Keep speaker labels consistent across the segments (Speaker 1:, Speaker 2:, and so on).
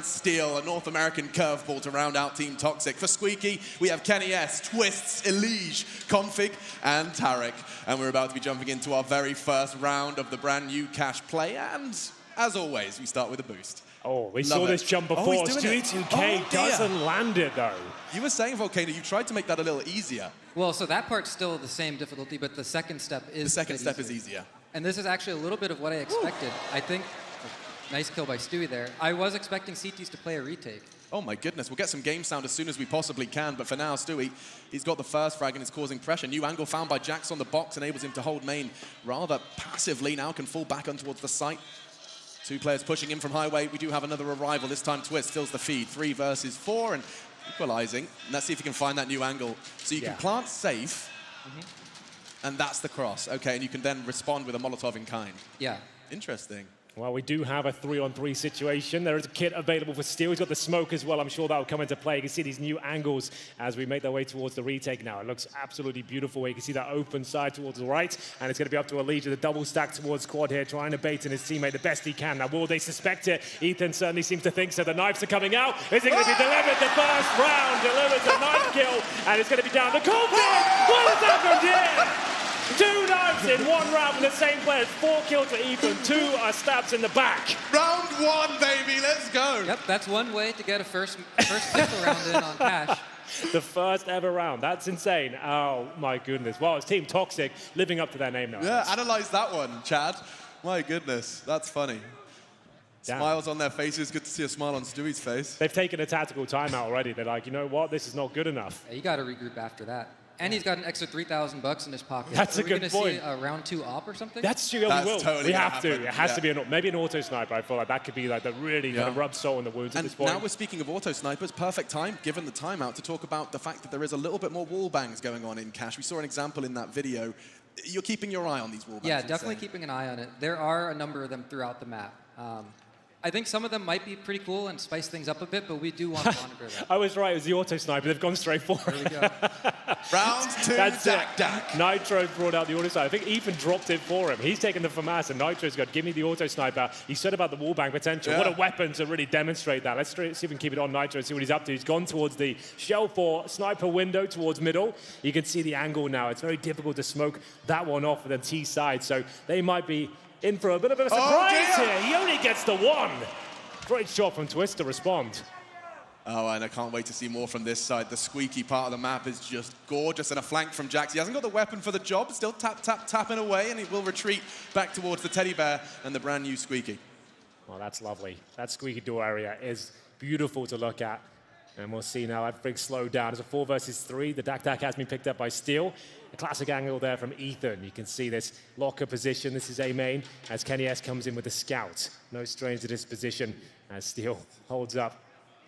Speaker 1: Steel, a North American curveball to round out Team Toxic. For Squeaky, we have Kenny S, Twists, Elige, Config, and Tarek. And we're about to be jumping into our very first round of the brand new Cash play. And as always, we start with a boost.
Speaker 2: Oh, we saw this jump before. Stewie 2K doesn't land it, though.
Speaker 1: You were saying, Volcano, you tried to make that a little easier.
Speaker 3: Well, so that part's still the same difficulty, but the second step is
Speaker 1: The second step is easier.
Speaker 3: And this is actually a little bit of what I expected. I think, nice kill by Stewie there. I was expecting CTs to play a retake.
Speaker 1: Oh my goodness, we'll get some game sound as soon as we possibly can, but for now, Stewie, he's got the first frag and is causing pressure. New angle found by Jax on the box enables him to hold main rather passively. Now can fall back on towards the site. Two players pushing in from highway. We do have another arrival, this time Twist fills the feed. 3 versus 4 and equalizing. And let's see if he can find that new angle. So you can plant safe, and that's the cross. Okay, and you can then respond with a Molotov in kind.
Speaker 3: Yeah.
Speaker 1: Interesting.
Speaker 2: Well, we do have a 3-on-3 situation. There is a kit available for Steel. He's got the smoke as well. I'm sure that will come into play. You can see these new angles as we make our way towards the retake now. It looks absolutely beautiful. You can see that open side towards the right, and it's going to be up to Elige with a double stack towards Quad here, trying to bait in his teammate the best he can. Now, will they suspect it? Ethan certainly seems to think so. The knives are coming out. Is it going to be delivered? The first round delivers a knife kill, and it's going to be down to Config. What has happened here? 2 knives in 1 round from the same players. 4 kills for Ethan, 2 stabs in the back.
Speaker 1: Round 1, baby, let's go.
Speaker 3: Yep, that's one way to get a first pistol round in on Cash.
Speaker 2: The first ever round. That's insane. Oh, my goodness. Well, it's Team Toxic living up to their name now.
Speaker 1: Yeah, analyze that one, Chad. My goodness, that's funny.
Speaker 2: Damn.
Speaker 1: Smiles on their faces. Good to see a smile on Stewie's face.
Speaker 2: They've taken a tactical timeout already. They're like, you know what? This is not good enough.
Speaker 3: Yeah, you got to regroup after that. And he's got an extra $3,000 in his pocket.
Speaker 2: That's a good
Speaker 3: point.
Speaker 2: point.
Speaker 3: See a round 2 op or something?
Speaker 2: That's true.
Speaker 1: That's
Speaker 2: we will.
Speaker 1: totally
Speaker 2: We have to.
Speaker 1: happen.
Speaker 2: It has to be maybe an auto sniper. I feel like that could be like the really kind of rub salt in the wounds at this point.
Speaker 1: Now we're speaking of auto snipers. Perfect time, given the timeout, to talk about the fact that there is a little bit more wall bangs going on in Cash. We saw an example in that video. You're keeping your eye on these wall bangs.
Speaker 3: Yeah, definitely keeping an eye on it. There are a number of them throughout the map. I think some of them might be pretty cool and spice things up a bit, but we do want to monitor that.
Speaker 2: I was right. It was the auto sniper. They've gone straight for it.
Speaker 3: There we go.
Speaker 1: Round 2,
Speaker 2: That's
Speaker 1: Dak.
Speaker 2: Nitro brought out the auto sniper. I think Ethan dropped it for him. He's taken the FAMAS, and Nitro's got, give me the auto sniper. He said about the wallbang potential.
Speaker 1: Yeah.
Speaker 2: What a weapon to really demonstrate that. Let's see if we can keep it on Nitro and see what he's up to. He's gone towards the shell for sniper window towards middle. You can see the angle now. It's very difficult to smoke that one off with the T side, so they might be in for a bit of a surprise here. He only gets the 1. Great shot from Twist to respond.
Speaker 1: Oh, and I can't wait to see more from this side. The squeaky part of the map is just gorgeous, and a flank from Jax. He hasn't got the weapon for the job, still tapping away, and he will retreat back towards the teddy bear and the brand new Squeaky.
Speaker 2: Oh, that's lovely. That squeaky door area is beautiful to look at. And we'll see now everything slowed down. It's a 4 versus 3. The Dak has been picked up by Steel. A classic angle there from Ethan. You can see this locker position. This is A main as Kenny S comes in with the scout. No strains to this position as Steel holds up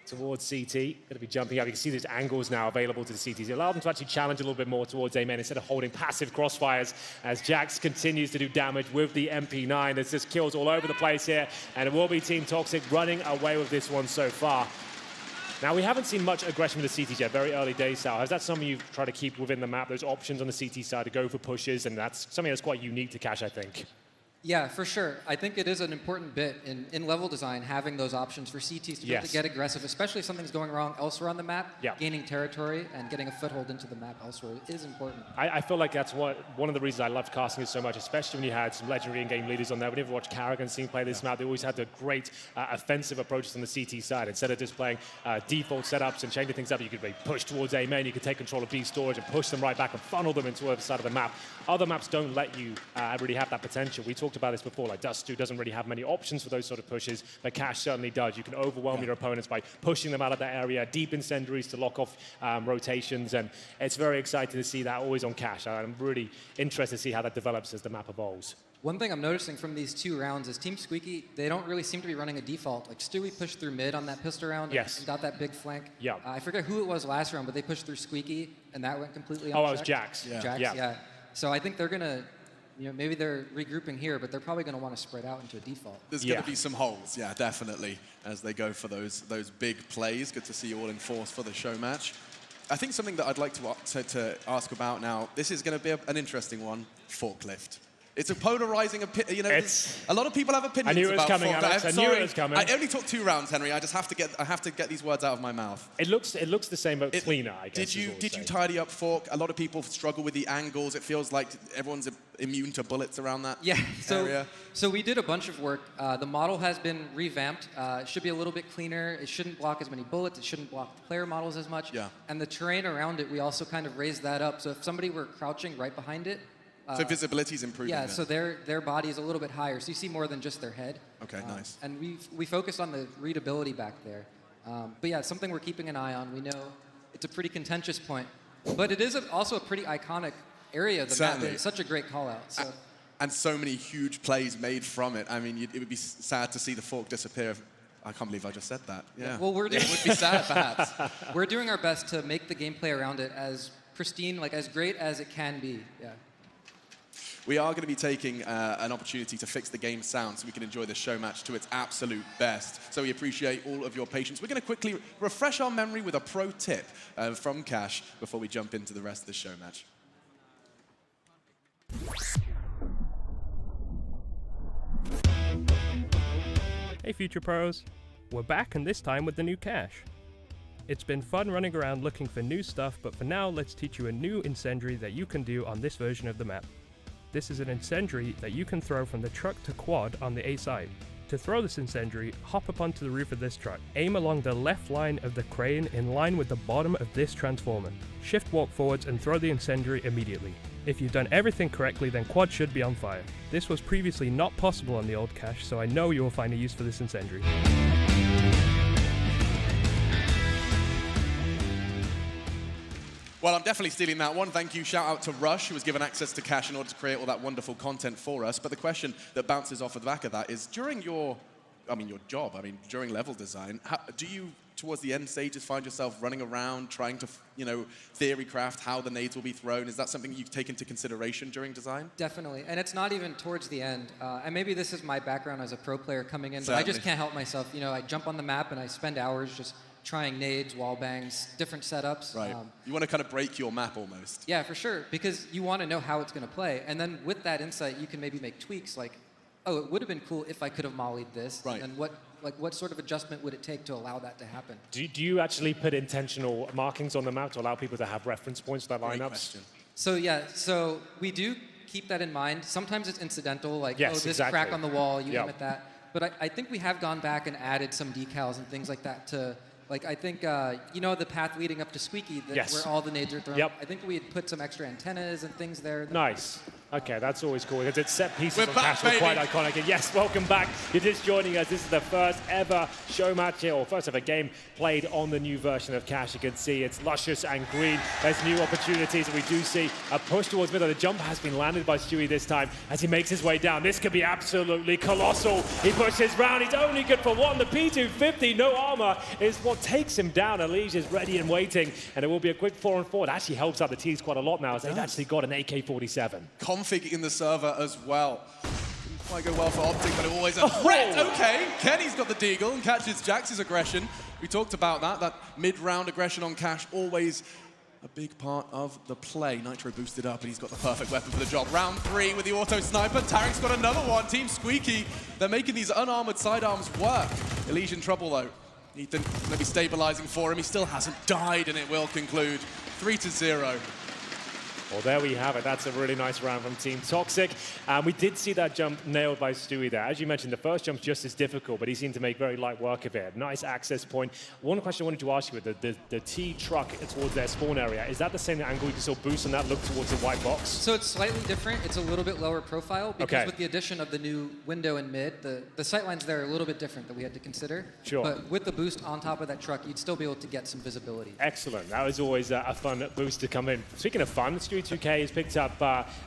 Speaker 2: towards CT. Going to be jumping up. You can see these angles now available to the CTs. Allow them to actually challenge a little bit more towards A main instead of holding passive crossfires as Jax continues to do damage with the MP9. There's just kills all over the place here, and it will be Team Toxic running away with this one so far. Now, we haven't seen much aggression with the CTs yet, very early days, Sal. Is that something you've tried to keep within the map, those options on the CT side to go for pushes, and that's something that's quite unique to Cash, I think?
Speaker 3: Yeah, for sure. I think it is an important bit in level design, having those options for CTs to be able to get aggressive, especially if something's going wrong elsewhere on the map. Gaining territory and getting a foothold into the map elsewhere is important.
Speaker 2: I feel like that's one of the reasons I loved casting it so much, especially when you had some legendary in-game leaders on there. Whenever you watched Karrigan team play this map, they always had the great offensive approaches on the CT side. Instead of just playing default setups and changing things up, you could really push towards A main, you could take control of B storage and push them right back and funnel them into the other side of the map. Other maps don't let you really have that potential. We talked about this before, like Dust 2 doesn't really have many options for those sort of pushes, but Cash certainly does. You can overwhelm your opponents by pushing them out of that area, deep incendiaries to lock off rotations, and it's very exciting to see that always on Cash. I'm really interested to see how that develops as the map evolves.
Speaker 3: One thing I'm noticing from these 2 rounds is Team Squeaky, they don't really seem to be running a default. Like Stewie pushed through mid on that pistol round and got that big flank. I forget who it was last round, but they pushed through Squeaky, and that went completely unchecked.
Speaker 2: Oh, it was Jax.
Speaker 3: Jax. So I think they're going to, maybe they're regrouping here, but they're probably going to want to spread out into a default.
Speaker 1: There's going to be some holes, definitely, as they go for those big plays. Good to see you all in force for the show match. I think something that I'd like to ask about now, this is going to be an interesting one, Forklift. It's a polarizing opinion. You know, a lot of people have opinions.
Speaker 2: I knew it was
Speaker 1: about
Speaker 2: coming,
Speaker 1: Fork.
Speaker 2: Alex. I knew it was coming.
Speaker 1: I only took 2 rounds, Henry. I have to get these words out of my mouth.
Speaker 2: It looks the same, but cleaner, I guess.
Speaker 1: Did you tidy up Fork? A lot of people struggle with the angles. It feels like everyone's immune to bullets around that area.
Speaker 3: So we did a bunch of work. The model has been revamped. It should be a little bit cleaner. It shouldn't block as many bullets. It shouldn't block the player models as much.
Speaker 1: Yeah.
Speaker 3: And the terrain around it, we also kind of raised that up. So if somebody were crouching right behind it,
Speaker 1: so visibility's improving.
Speaker 3: Yeah, so their body is a little bit higher, so you see more than just their head.
Speaker 1: Okay, nice.
Speaker 3: And we focused on the readability back there. But yeah, it's something we're keeping an eye on. We know it's a pretty contentious point, but it is also a pretty iconic area. The map. It's such a great call out. So.
Speaker 1: And so many huge plays made from it. I mean, it would be sad to see the Fork disappear. I can't believe I just said that. Yeah.
Speaker 3: Well,
Speaker 1: it would be sad, perhaps.
Speaker 3: We're doing our best to make the gameplay around it as pristine, like as great as it can be. Yeah.
Speaker 1: We are going to be taking an opportunity to fix the game sound so we can enjoy the show match to its absolute best. So we appreciate all of your patience. We're going to quickly refresh our memory with a pro tip from Cash before we jump into the rest of the show match.
Speaker 4: Hey Future Pros, we're back and this time with the new Cash. It's been fun running around looking for new stuff, but for now let's teach you a new incendiary that you can do on this version of the map. This is an incendiary that you can throw from the truck to quad on the A side. To throw this incendiary, hop up onto the roof of this truck. Aim along the left line of the crane in line with the bottom of this transformer. Shift walk forwards and throw the incendiary immediately. If you've done everything correctly, then quad should be on fire. This was previously not possible on the old Cache, so I know you will find a use for this incendiary.
Speaker 1: Well, I'm definitely stealing that one. Thank you. Shout out to Rush, who was given access to Cash in order to create all that wonderful content for us. But the question that bounces off of the back of that is, during your job, during level design, do you, towards the end stages, find yourself running around trying to, theory craft how the nades will be thrown? Is that something you take into consideration during design?
Speaker 3: Definitely, and it's not even towards the end. And maybe this is my background as a pro player coming in,
Speaker 1: Certainly.
Speaker 3: but I just can't help myself. I jump on the map and I spend hours just trying nades, wall bangs, different setups.
Speaker 1: Right. You want to kind of break your map almost.
Speaker 3: Yeah, for sure, because you want to know how it's going to play. And then with that insight, you can maybe make tweaks like, oh, it would have been cool if I could have mollied this.
Speaker 1: Right.
Speaker 3: And what sort of adjustment would it take to allow that to happen?
Speaker 2: Do you actually put intentional markings on the map to allow people to have reference points for their lineups?
Speaker 1: Great question.
Speaker 3: So we do keep that in mind. Sometimes it's incidental, like,
Speaker 2: yes,
Speaker 3: this
Speaker 2: exactly.
Speaker 3: crack on the wall, you aim at that. But I think we have gone back and added some decals and things like that to, I think, the path leading up to Squeaky, where all the nades are thrown.
Speaker 2: Yep.
Speaker 3: I think we had put some extra antennas and things there.
Speaker 2: Nice. Okay, that's always cool. Because it's set pieces
Speaker 1: We're
Speaker 2: on
Speaker 1: back,
Speaker 2: Cash were quite iconic. And yes, welcome back. You're just joining us. This is the first ever show match here, or first ever game played on the new version of Cash. You can see it's luscious and green. There's new opportunities, and we do see a push towards middle. The jump has been landed by Stewie this time as he makes his way down. This could be absolutely colossal. He pushes round. He's only good for one. The P250, no armor, is what takes him down. Elige is ready and waiting, and it will be a quick 4-on-4. It actually helps out the T's quite a lot now, as they've actually got an AK-47.
Speaker 1: Config in the server as well. Didn't quite go well for Optic, but always a threat. Okay, Kenny's got the deagle and catches Jax's aggression. We talked about that mid-round aggression on Cash, always a big part of the play. Nitro boosted up, and he's got the perfect weapon for the job. Round 3 with the auto sniper. Tarek's got another one. Team Squeaky, they're making these unarmored sidearms work. Elige in trouble, though. Ethan maybe stabilizing for him. He still hasn't died, and it will conclude 3-0.
Speaker 2: Well, there we have it. That's a really nice round from Team Toxic. We did see that jump nailed by Stewie there. As you mentioned, the first jump's just as difficult, but he seemed to make very light work of it. Nice access point. One question I wanted to ask you with the T truck towards their spawn area, is that the same angle you can still boost and that look towards the white box?
Speaker 3: So it's slightly different. It's a little bit lower profile because with the addition of the new window in mid, the sightlines there are a little bit different that we had to consider.
Speaker 2: Sure.
Speaker 3: But with the boost on top of that truck, you'd still be able to get some visibility.
Speaker 2: Excellent. That was always a fun boost to come in. Speaking of fun, Stewie 2K has picked up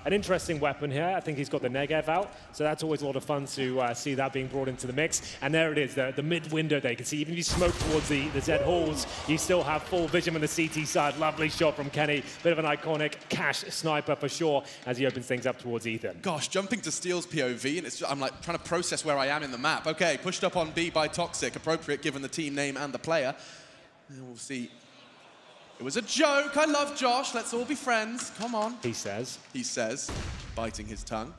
Speaker 2: an interesting weapon here. I think he's got the Negev out, so that's always a lot of fun to see that being brought into the mix. And there it is, the mid window there. You can see even if you smoke towards the Z halls, you still have full vision on the CT side. Lovely shot from Kenny. Bit of an iconic Cash sniper for sure as he opens things up towards Ethan.
Speaker 1: Gosh, jumping to Steel's POV, and I'm like trying to process where I am in the map. Okay, pushed up on B by Toxic, appropriate given the team name and the player. And we'll see It was a joke. I love Josh. Let's all be friends. Come on.
Speaker 2: He says.
Speaker 1: He says, biting his tongue.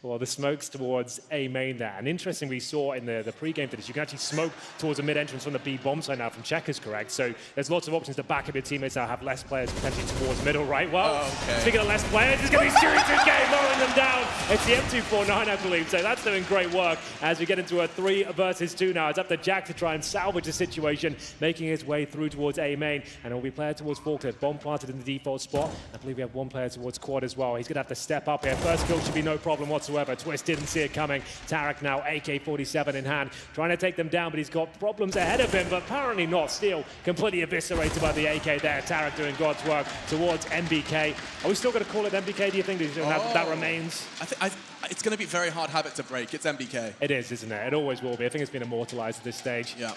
Speaker 2: Well, the smoke's towards A main there. And interesting, we saw in the pre-game for this, you can actually smoke towards a mid-entrance from the B bomb side now from Checkers, correct? So there's lots of options to back up your teammates now, have less players potentially towards middle, right? Well, speaking of less players, it's going to be Series 2K mowing them down. It's the M249, I believe. So that's doing great work as we get into a 3 versus 2 now. It's up to Jack to try and salvage the situation, making his way through towards A main. And it will be player towards Forklift. Bomb planted in the default spot. I believe we have 1 player towards quad as well. He's going to have to step up here. First kill should be no problem whatsoever. Twist didn't see it coming. Tarek now AK-47 in hand, trying to take them down, but he's got problems ahead of him, but apparently not. Steel completely eviscerated by the AK there. Tarek doing God's work towards MBK. Are we still going to call it MBK, do you think? That remains?
Speaker 1: It's going to be a very hard habit to break. It's MBK.
Speaker 2: It is, isn't it? It always will be. I think it's been immortalized at this stage.
Speaker 1: Yeah.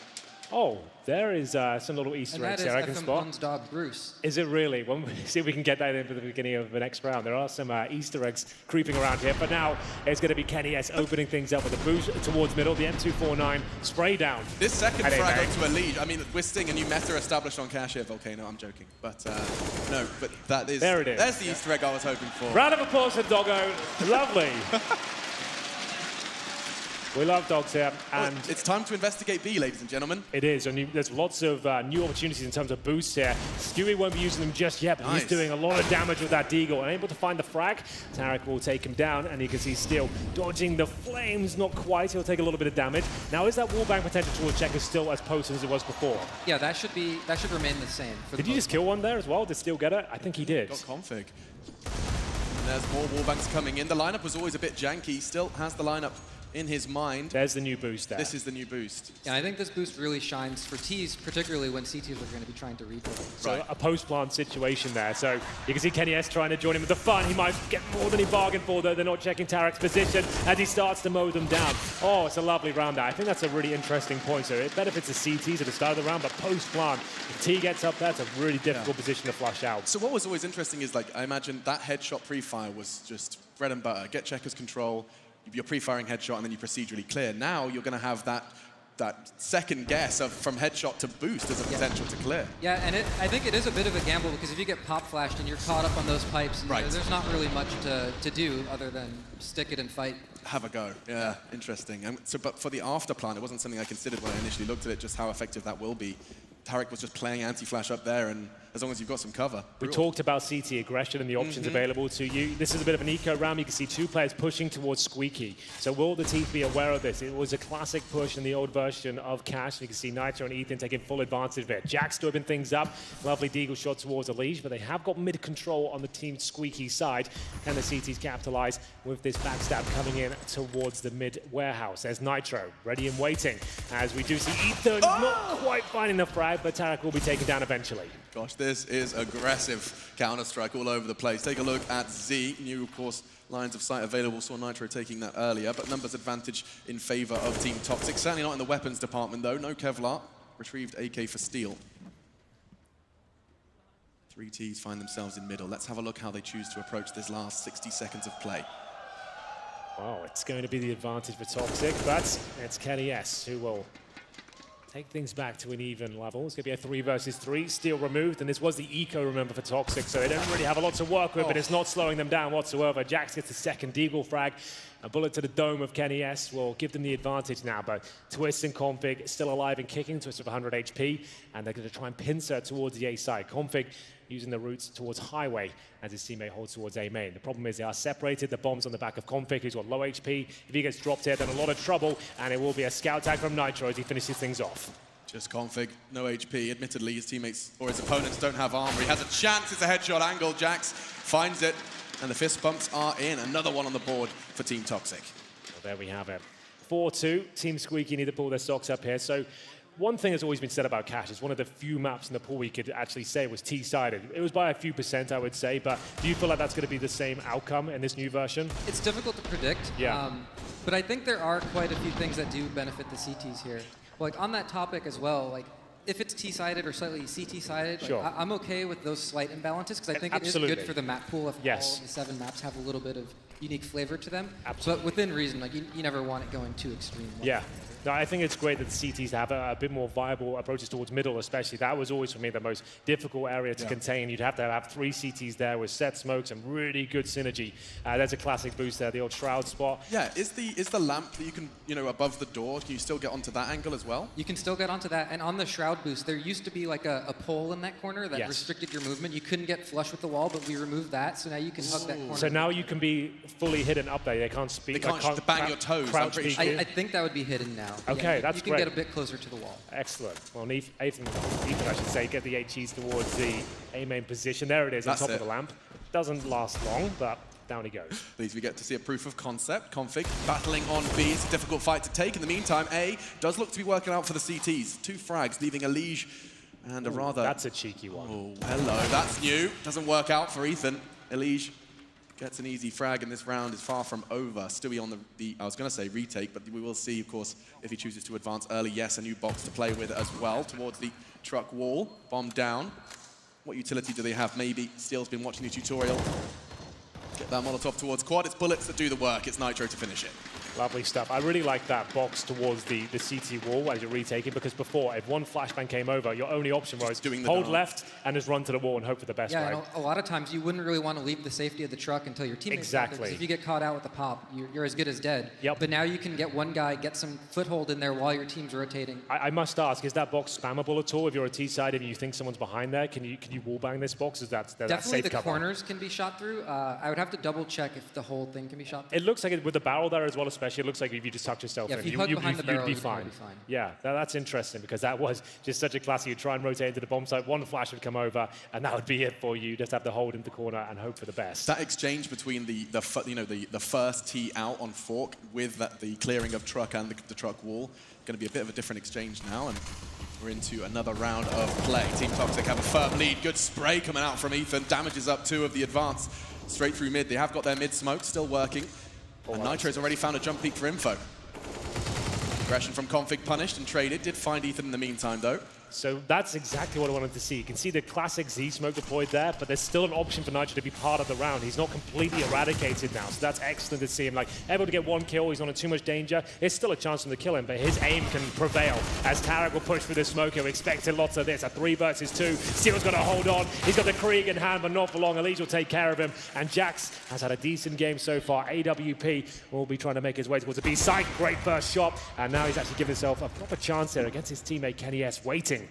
Speaker 2: Oh, there is some little Easter eggs here I can spot.
Speaker 3: That is dog Bruce.
Speaker 2: Is it really? Well, see if we can get that in for the beginning of the next round. There are some Easter eggs creeping around here. But now it's going to be Kenny S opening things up with a boost towards middle. The M249 spray down.
Speaker 1: This second frag onto a lead. I mean, we're seeing a new meta established on Cash here, Volcano. I'm joking. But no, but that is...
Speaker 2: There it is.
Speaker 1: There's the Easter egg I was hoping for.
Speaker 2: Round of applause for Doggo. Lovely. We love dogs here, and
Speaker 1: it's time to investigate B, ladies and gentlemen.
Speaker 2: It is, and there's lots of new opportunities in terms of boosts here. Stewie won't be using them just yet, but he's doing a lot of damage with that Deagle, and able to find the frag. Tarek will take him down, and you can see Steel dodging the flames, not quite. He'll take a little bit of damage. Now, is that wallbang potential towards Checker still as potent as it was before?
Speaker 3: Yeah, that should remain the same.
Speaker 2: Did you just kill one there as well? Did Steel get it? I think he did.
Speaker 1: Got config. And there's more wallbangs coming in. The lineup was always a bit janky. Still has the lineup in his mind.
Speaker 2: There's the new boost there.
Speaker 1: This is the new boost.
Speaker 3: Yeah, I think this boost really shines for Ts, particularly when CTs are going to be trying to rebuild.
Speaker 2: So a post-plant situation there. So you can see Kenny S trying to join him with the fun. He might get more than he bargained for, though. They're not checking Tarek's position as he starts to mow them down. Oh, it's a lovely round there. I think that's a really interesting point. So it benefits the CTs at the start of the round, but post-plant, if T gets up there, it's a really difficult position to flush out.
Speaker 1: So what was always interesting is, like, I imagine that headshot pre-fire was just bread and butter. Get Checkers control, you're pre-firing headshot, and then you procedurally clear. Now you're going to have that second guess from headshot to boost as a potential to clear.
Speaker 3: Yeah, and I think it is a bit of a gamble, because if you get pop flashed and you're caught up on those pipes, there's not really much to do other than stick it and fight.
Speaker 1: Have a go. Yeah, interesting. But for the after plan, it wasn't something I considered when I initially looked at it, just how effective that will be. Tarek was just playing anti-flash up there, and as long as you've got some cover.
Speaker 2: We talked about CT aggression and the options available to you. This is a bit of an eco round. You can see 2 players pushing towards Squeaky. So will the Teeth be aware of this? It was a classic push in the old version of Cash. You can see Nitro and Ethan taking full advantage of it. Jack's opening things up. Lovely Deagle shot towards Elige, but they have got mid-control on the team Squeaky side. Can the CTs capitalize with this backstab coming in towards the mid-warehouse? There's Nitro, ready and waiting, as we do see Ethan not quite finding the frag, but Tarek will be taken down eventually.
Speaker 1: Gosh, this is aggressive Counter-Strike all over the place. Take a look at Z. New, of course, lines of sight available. Saw Nitro taking that earlier, but numbers advantage in favor of Team Toxic. Certainly not in the weapons department, though. No Kevlar. Retrieved AK for Steel. 3 Ts find themselves in middle. Let's have a look how they choose to approach this last 60 seconds of play.
Speaker 2: Well, it's going to be the advantage for Toxic, but it's Kenny S who will take things back to an even level. It's going to be a 3 versus 3. Steel removed, and this was the eco, remember, for Toxic, so they don't really have a lot to work with, but it's not slowing them down whatsoever. Jax gets the second Deagle frag. A bullet to the dome of Kenny S will give them the advantage now, but Twist and Config still alive and kicking. Twist with 100 HP, and they're going to try and pincer towards the A side. Config using the routes towards Highway as his teammate holds towards A main. The problem is they are separated. The bomb's on the back of Config, who's got low HP. If he gets dropped here, then a lot of trouble, and it will be a scout tag from Nitro as he finishes things off.
Speaker 1: Just Config, no HP. Admittedly, his teammates or his opponents don't have armor. He has a chance. It's a headshot angle. Jax finds it, and the fist bumps are in. Another one on the board for Team Toxic.
Speaker 2: Well, there we have it. 4-2. Team Squeaky need to pull their socks up here. So one thing that's always been said about Cash is one of the few maps in the pool we could actually say was T-sided. It was by a few percent, I would say, but do you feel like that's going to be the same outcome in this new version?
Speaker 3: It's difficult to predict, but I think there are quite a few things that do benefit the CTs here. Like, on that topic as well, like, if it's T-sided or slightly CT-sided, like, I'm okay with those slight imbalances, because I think it is good for the map pool if all of the 7 maps have a little bit of unique flavor to them.
Speaker 2: Absolutely.
Speaker 3: But within reason, like you never want it going too extreme.
Speaker 2: Yeah. No, I think it's great that the CTs have a bit more viable approaches towards middle, especially. That was always, for me, the most difficult area to contain. You'd have to have 3 CTs there with set smokes and really good synergy. There's a classic boost there, the old Shroud spot.
Speaker 1: Yeah, is the lamp that you can, above the door, can you still get onto that angle as well?
Speaker 3: You can still get onto that. And on the Shroud boost, there used to be like a pole in that corner that
Speaker 2: Yes.
Speaker 3: restricted your movement. You couldn't get flush with the wall, but we removed that. So now you can hug that corner.
Speaker 2: So now you can be fully hidden up there. They can't speak.
Speaker 1: They can't bang your toes, I'm
Speaker 2: crouch
Speaker 1: pretty
Speaker 2: peek
Speaker 1: sure.
Speaker 2: you.
Speaker 3: I think that would be hidden now.
Speaker 2: Okay,
Speaker 3: Yeah,
Speaker 2: that's
Speaker 3: you can
Speaker 2: great.
Speaker 3: get a bit closer to the wall.
Speaker 2: Excellent. Well, Ethan, I should say, get the HEs towards the A main position. There it is,
Speaker 1: That's
Speaker 2: on top
Speaker 1: it.
Speaker 2: of the lamp. Doesn't last long, but down he goes.
Speaker 1: At least we get to see a proof of concept. Config battling on B. It's a difficult fight to take. In the meantime, A does look to be working out for the CTs. 2 frags, leaving Elige and a rather...
Speaker 2: That's a cheeky one.
Speaker 1: Oh, hello. That's new. Doesn't work out for Ethan. Elige gets an easy frag, and this round is far from over. Stewie on the I was going to say retake, but we will see, of course, if he chooses to advance early. Yes, a new box to play with as well towards the truck wall. Bomb down. What utility do they have? Maybe Steel's been watching the tutorial. Get that Molotov towards quad. It's bullets that do the work. It's Nitro to finish it.
Speaker 2: Lovely stuff. I really like that box towards the CT wall as you're retaking, because before, if one flashbang came over, your only option was hold left and just run to the wall and hope for the best.
Speaker 3: Yeah,
Speaker 2: right?
Speaker 3: and a lot of times you wouldn't really want to leave the safety of the truck until your teammates
Speaker 2: Exactly.
Speaker 3: because if you get caught out with the pop, you're as good as dead.
Speaker 2: Yep.
Speaker 3: But now you can get one guy, get some foothold in there while your team's rotating.
Speaker 2: I must ask, is that box spammable at all? If you're a T side and you think someone's behind there, can you wallbang this box? Is that
Speaker 3: Definitely
Speaker 2: safe
Speaker 3: the
Speaker 2: cover?
Speaker 3: corners can be shot through. I would have to double check if the whole thing can be shot through.
Speaker 2: It looks like with the barrel there as well, especially, it looks like if you just tucked yourself
Speaker 3: Yeah,
Speaker 2: in,
Speaker 3: if you hug behind the barrel,
Speaker 2: you'd be
Speaker 3: you'd
Speaker 2: fine.
Speaker 3: be fine.
Speaker 2: Yeah, that's interesting, because that was just such a classic. You try and rotate into the bomb site, one flash would come over, and that would be it for you. Just have to hold in the corner and hope for the best.
Speaker 1: That exchange between the first tee out on fork with the clearing of truck and the truck wall, going to be a bit of a different exchange now, and we're into another round of play. Team Toxic have a firm lead. Good spray coming out from Ethan. Damages up 2 of the advance straight through mid. They have got their mid smoke still working, and Nitro's already found a jump peak for info. Aggression from Config punished and traded. Did find Ethan in the meantime, though.
Speaker 2: So that's exactly what I wanted to see. You can see the classic Z-Smoke deployed there, but there's still an option for Nitro to be part of the round. He's not completely eradicated now, so that's excellent to see him. Like, able to get 1 kill, he's not in too much danger. There's still a chance for him to kill him, but his aim can prevail as Tarek will push through the smoke. We're expecting lots of this. A 3 versus 2. Steel's got to hold on. He's got the Krieg in hand, but not for long. Elige will take care of him, and Jax has had a decent game so far. AWP will be trying to make his way towards the B side. Great first shot, and now he's actually given himself a proper chance here against his teammate Kenny S, waiting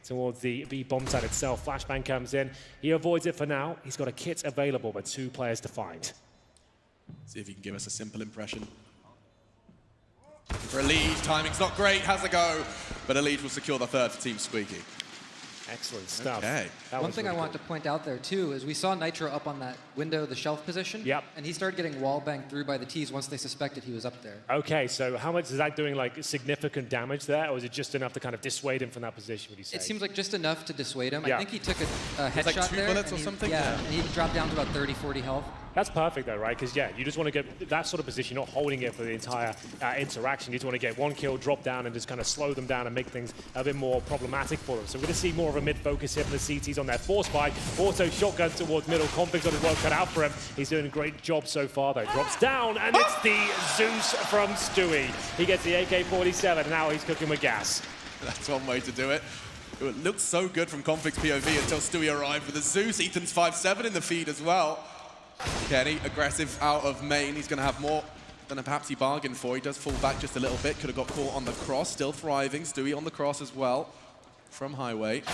Speaker 2: towards the B bomb site itself. Flashbang comes in. He avoids it for now. He's got a kit available, but 2 players to find.
Speaker 1: See if he can give us a simple impression. For Elige, timing's not great, has a go, but Elige will secure the 3rd for Team Squeaky.
Speaker 2: Excellent stuff.
Speaker 1: Okay.
Speaker 3: One thing I want to point out there, too, is we saw Nitro up on that window, the shelf position.
Speaker 2: Yep.
Speaker 3: And he started getting wall banged through by the T's once they suspected he was up there.
Speaker 2: Okay, so how much is that doing, like, significant damage there, or is it just enough to kind of dissuade him from that position, would you say?
Speaker 3: It seems like just enough to dissuade him.
Speaker 2: Yeah.
Speaker 3: I think he took a headshot
Speaker 1: like 2
Speaker 3: there.
Speaker 1: bullets
Speaker 3: and
Speaker 1: or
Speaker 3: he-
Speaker 1: something?
Speaker 3: Yeah,
Speaker 1: Yeah.
Speaker 3: and he dropped down to about 30, 40 health.
Speaker 2: That's perfect, though, right? Because, yeah, you just want to get that sort of position, not holding it for the entire interaction. You just want to get 1 kill, drop down, and just kind of slow them down and make things a bit more problematic for them. So we're going to see more of a mid-focus here from the CTs on their force spike. Also, shotgun towards middle. Config's got his work cut out for him. He's doing a great job so far, though. Drops down, and it's the Zeus from Stewie. He gets the AK-47, and now he's cooking with gas.
Speaker 1: That's one way to do it. It looked so good from Config's POV until Stewie arrived with a Zeus. Ethan's 5-7 in the feed as well. Kenny, aggressive out of main. He's going to have more than perhaps he bargained for. He does fall back just a little bit. Could have got caught on the cross. Still thriving. Stewie on the cross as well from Highway.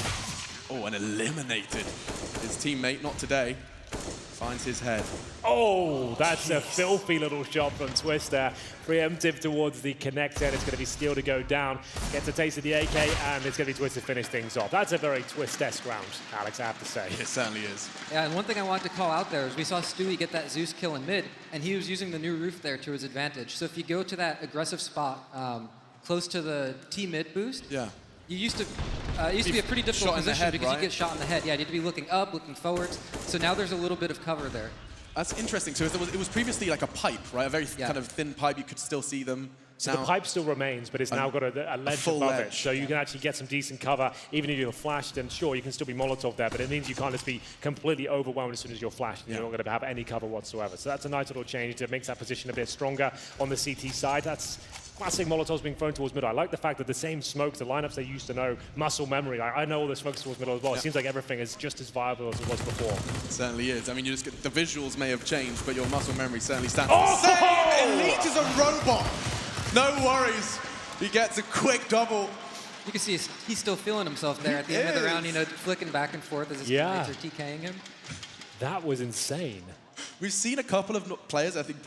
Speaker 1: Oh, and eliminated. His teammate, not today, finds his head.
Speaker 2: Oh, that's a filthy little shot from Twist there. Preemptive towards the connector, and it's going to be Steel to go down. Gets a taste of the AK, and it's going to be Twist to finish things off. That's a very Twist-esque round, Alex, I have to say.
Speaker 1: It certainly is.
Speaker 3: Yeah, and one thing I wanted to call out there is we saw Stewie get that Zeus kill in mid, and he was using the new roof there to his advantage. So if you go to that aggressive spot close to the T mid boost,
Speaker 1: Yeah.
Speaker 3: it used to be a pretty difficult
Speaker 1: Shot in the
Speaker 3: position
Speaker 1: head,
Speaker 3: because
Speaker 1: right?
Speaker 3: you get shot in the head. Yeah, you need to be looking up, looking forwards. So now there's a little bit of cover there.
Speaker 1: That's interesting. So it was previously like a pipe, right? A very
Speaker 3: Yeah.
Speaker 1: kind of thin pipe. You could still see them
Speaker 2: So the pipe still remains, but it's now got a ledge above it. So you can actually get some decent cover. Even if you're flashed, and sure, you can still be Molotov there, but it means you can't just be completely overwhelmed as soon as you're flashed. You're not going to have any cover whatsoever. So that's a nice little change that makes that position a bit stronger on the CT side. That's classic Molotovs being thrown towards middle. I like the fact that the same smokes, the lineups they used to know, muscle memory. I know all the smokes towards middle as well. It seems like everything is just as viable as it was before.
Speaker 1: It certainly is. I mean, you just get, the visuals may have changed, but your muscle memory certainly stands the same. Elite is a robot. No worries. He gets a quick double.
Speaker 3: You can see he's still feeling himself there at the end of the round, you know, flicking back and forth as his teammates are TKing him.
Speaker 2: That was insane.
Speaker 1: We've seen a couple of players, I think.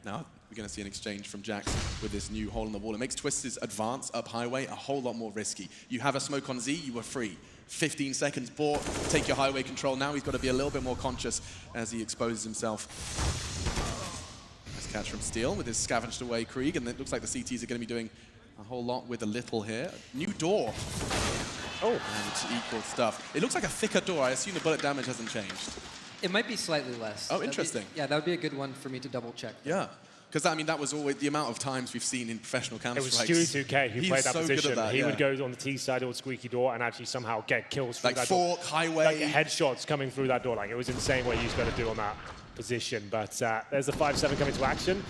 Speaker 1: Now we're going to see an exchange from Jax with this new hole in the wall. It makes Twist's advance up highway a whole lot more risky. You have a smoke on Z, you were free. 15 seconds bought, take your highway control. Now he's got to be a little bit more conscious as he exposes himself. Catch from Steel with his scavenged away Krieg, and it looks like the CTs are going to be doing a whole lot with a little here. New door. And equal stuff. It looks like a thicker door. I assume the bullet damage hasn't changed.
Speaker 3: It might be slightly less.
Speaker 1: Oh, interesting.
Speaker 3: Yeah, that would be a good one for me to double check.
Speaker 1: Yeah. Because, I mean, that was always the amount of times we've seen in professional Counter-Strikes.
Speaker 2: It was Stewie 2K who played that
Speaker 1: so
Speaker 2: position.
Speaker 1: Good at that,
Speaker 2: he would go on the T side or squeaky door and actually somehow get kills through
Speaker 1: like
Speaker 2: that
Speaker 1: fork,
Speaker 2: door.
Speaker 1: highway.
Speaker 2: Like headshots coming through that door. Like, it was insane what he used to do on that position. But there's the 5-7 coming to action.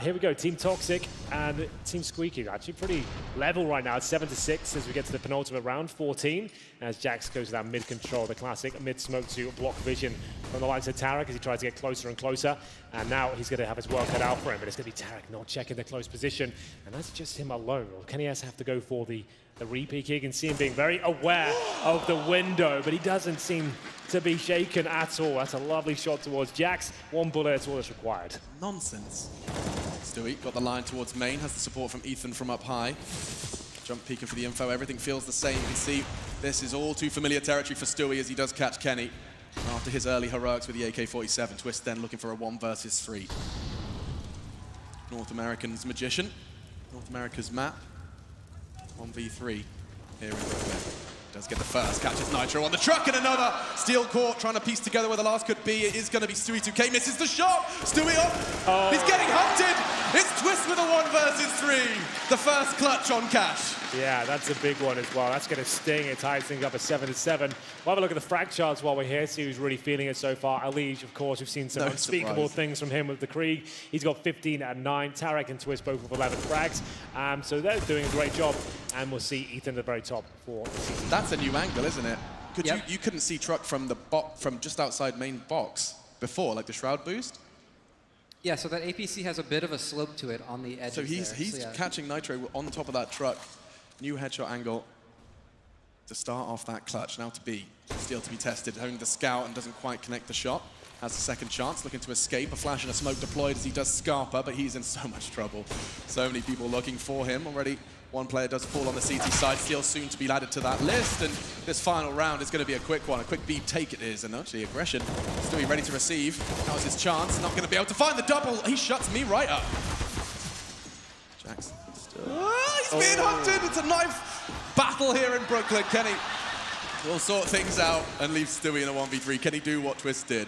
Speaker 2: Here we go, Team Toxic and Team Squeaky. Actually pretty level right now. It's 7-6 as we get to the penultimate round, 14. As Jax goes to that mid control, the classic mid smoke to block vision from the likes of Tarik as he tries to get closer and closer. And now he's going to have his work cut out for him, but it's going to be Tarik not checking the close position. And that's just him alone. Or can he have to go for the repeat? You can see him being very aware of the window, but he doesn't seem to be shaken at all. That's a lovely shot towards Jax. One bullet, that's all that's required.
Speaker 1: Nonsense. Stewie got the line towards main, has the support from Ethan from up high. Jump peeking for the info, everything feels the same. You can see this is all too familiar territory for Stewie as he does catch Kenny. After his early heroics with the AK-47, Twist then looking for a 1 versus 3. North American's Magician, North America's map, 1v3 here in Brooklyn. Does get the first, catches Nitro on the truck, and another Steel Court trying to piece together where the last could be. It is going to be Stewie 2K, misses the shot. Stewie up, he's getting hunted. It's Twist with a 1 versus 3. The first clutch on Cash.
Speaker 2: Yeah, that's a big one as well. That's going to sting. It ties things up at 7-7. We'll have a look at the frag charts while we're here, see who's really feeling it so far. Alige, of course, we've seen some unspeakable things from him with the Krieg. He's got 15 and 9. Tarik and Twist both with 11 frags. So they're doing a great job. And we'll see Ethan at the very top for the season.
Speaker 1: That's a new angle, isn't it? You couldn't see Truck from the from just outside main box before, like the Shroud boost?
Speaker 3: Yeah, so that APC has a bit of a slope to it on the edge.
Speaker 1: So he's catching Nitro on top of that truck. New headshot angle to start off that clutch. Now to be Steel to be tested, honing the scout and doesn't quite connect the shot. Has a second chance, looking to escape. A flash and a smoke deployed as he does Scarpa, but he's in so much trouble. So many people looking for him already. One player does fall on the CT side. Steel soon to be added to that list, and this final round is going to be a quick one. A quick beat take it is, and actually aggression. Stewie ready to receive. That was his chance. Not going to be able to find the double. He shuts me right up. Jax still. He's being hunted. It's a knife battle here in Brooklyn. Kenny will sort things out and leave Stewie in a 1v3. Can he do what Twist did?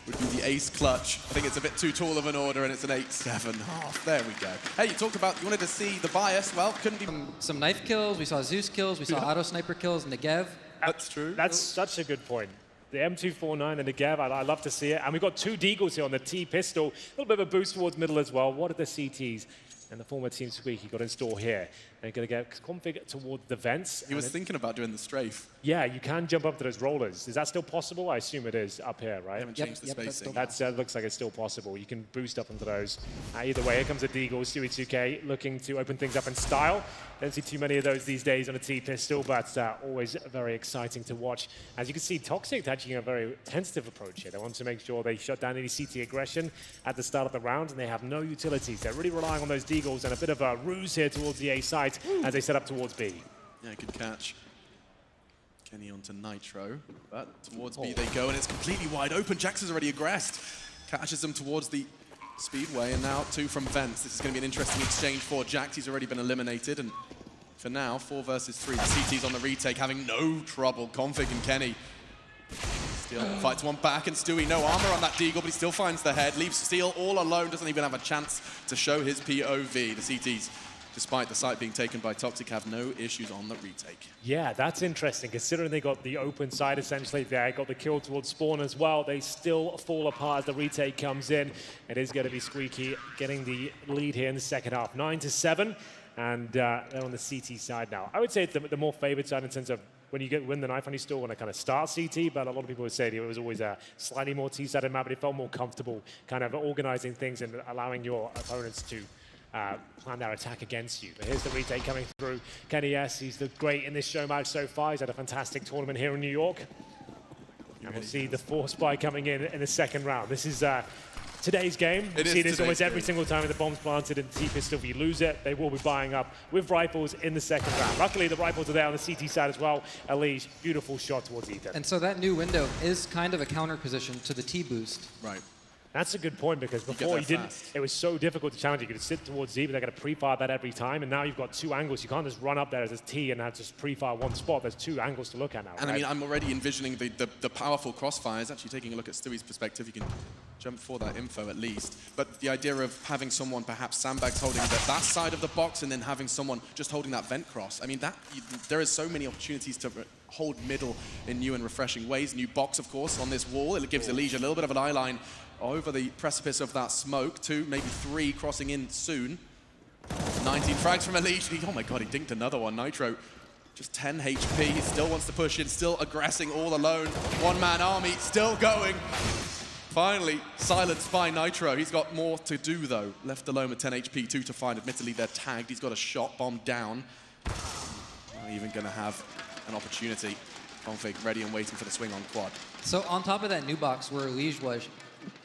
Speaker 1: Would be the ace clutch. I think it's a bit too tall of an order, and it's an 8-7-1/2. There we go. Hey, you talked about, you wanted to see the bias. Well, couldn't be...
Speaker 3: Some knife kills, we saw Zeus kills, we saw auto sniper kills, Negev.
Speaker 1: That's true.
Speaker 2: That's such a good point. The M249 and the Negev, I love to see it. And we've got 2 Deagles here on the T-pistol. A little bit of a boost towards middle as well. What are the CTs? And the former Team Squeaky got in store here. They're going to get config towards the vents.
Speaker 1: He was thinking about doing the strafe.
Speaker 2: Yeah, you can jump up to those rollers. Is that still possible? I assume it is up here, right?
Speaker 1: They haven't changed the spacing.
Speaker 2: That looks like it's still possible. You can boost up into those. Either way, here comes a Deagle, Stewie 2K, looking to open things up in style. Don't see too many of those these days on a T-pistol, but always very exciting to watch. As you can see, Toxic taking a very tentative approach here. They want to make sure they shut down any CT aggression at the start of the round, and they have no utilities. They're really relying on those Deagles and a bit of a ruse here towards the A site as they set up towards B.
Speaker 1: Yeah, good catch. Kenny onto Nitro, but towards B they go, and it's completely wide open. Jax is already aggressed. Catches them towards the Speedway, and now 2 from Vents. This is going to be an interesting exchange for Jax. He's already been eliminated, and for now, 4 versus 3. The CT's on the retake, having no trouble. Config and Kenny Steel fights one back, and Stewie, no armor on that Deagle, but he still finds the head, leaves Steel all alone, doesn't even have a chance to show his POV. The CTs, despite the site being taken by Toxic, have no issues on the retake.
Speaker 2: Yeah, that's interesting, considering they got the open side essentially there, got the kill towards spawn as well. They still fall apart as the retake comes in. It is going to be Squeaky getting the lead here in the second half, 9-7, and they're on the CT side now. I would say it's the more favored side in terms of when you win the knife, and you still want to kind of start CT, but a lot of people would say it was always a slightly more T-sided map, but it felt more comfortable kind of organizing things and allowing your opponents to plan their attack against you. But here's the retake coming through. Kenny S, he's great in this show match so far. He's had a fantastic tournament here in New York. And we'll see the Force Spy coming in the second round. This is today's game. We see this almost every single time the bomb's planted and T-pistol. If you lose it, they will be buying up with rifles in the second round. Luckily, the rifles are there on the CT side as well. Elige, beautiful shot towards Ethan.
Speaker 3: And so that new window is kind of a counter position to the T-boost.
Speaker 1: Right.
Speaker 2: That's a good point, because before you didn't, it was so difficult to challenge. You could sit towards Z, but they're going to pre-fire that every time, and now you've got two angles. You can't just run up there as a T and have just pre-fire one spot. There's two angles to look at now.
Speaker 1: And right? I mean, I'm already envisioning the powerful crossfires. Actually taking a look at Stewie's perspective, you can jump for that info at least. But the idea of having someone, perhaps Sandbags, holding that side of the box, and then having someone just holding that vent cross. I mean, there is so many opportunities to hold middle in new and refreshing ways. New box, of course, on this wall. It gives Elige a little bit of an eye line over the precipice of that smoke. 2, maybe 3 crossing in soon. 19 frags from Elige. Oh my god, he dinked another one. Nitro, just 10 HP. He still wants to push in, still aggressing all alone. One-man army, still going. Finally, silenced by Nitro. He's got more to do though. Left alone with 10 HP, 2 to find. Admittedly, they're tagged. He's got a shot bomb down. Not even gonna have an opportunity. Config ready and waiting for the swing on quad.
Speaker 3: So on top of that new box where Elige was,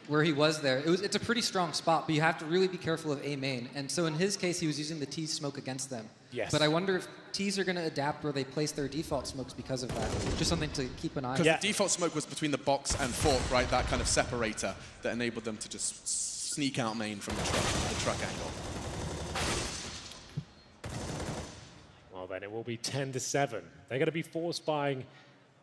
Speaker 3: where he was there, it's a pretty strong spot, but you have to really be careful of A main. And so in his case, he was using the T smoke against them.
Speaker 2: Yes.
Speaker 3: But I wonder if T's are going to adapt where they place their default smokes because of that. Just something to keep an eye on.
Speaker 1: Because the default smoke was between the box and fork, right? That kind of separator that enabled them to just sneak out main from the truck angle.
Speaker 2: Well, then it will be 10-7. They're going to be force buying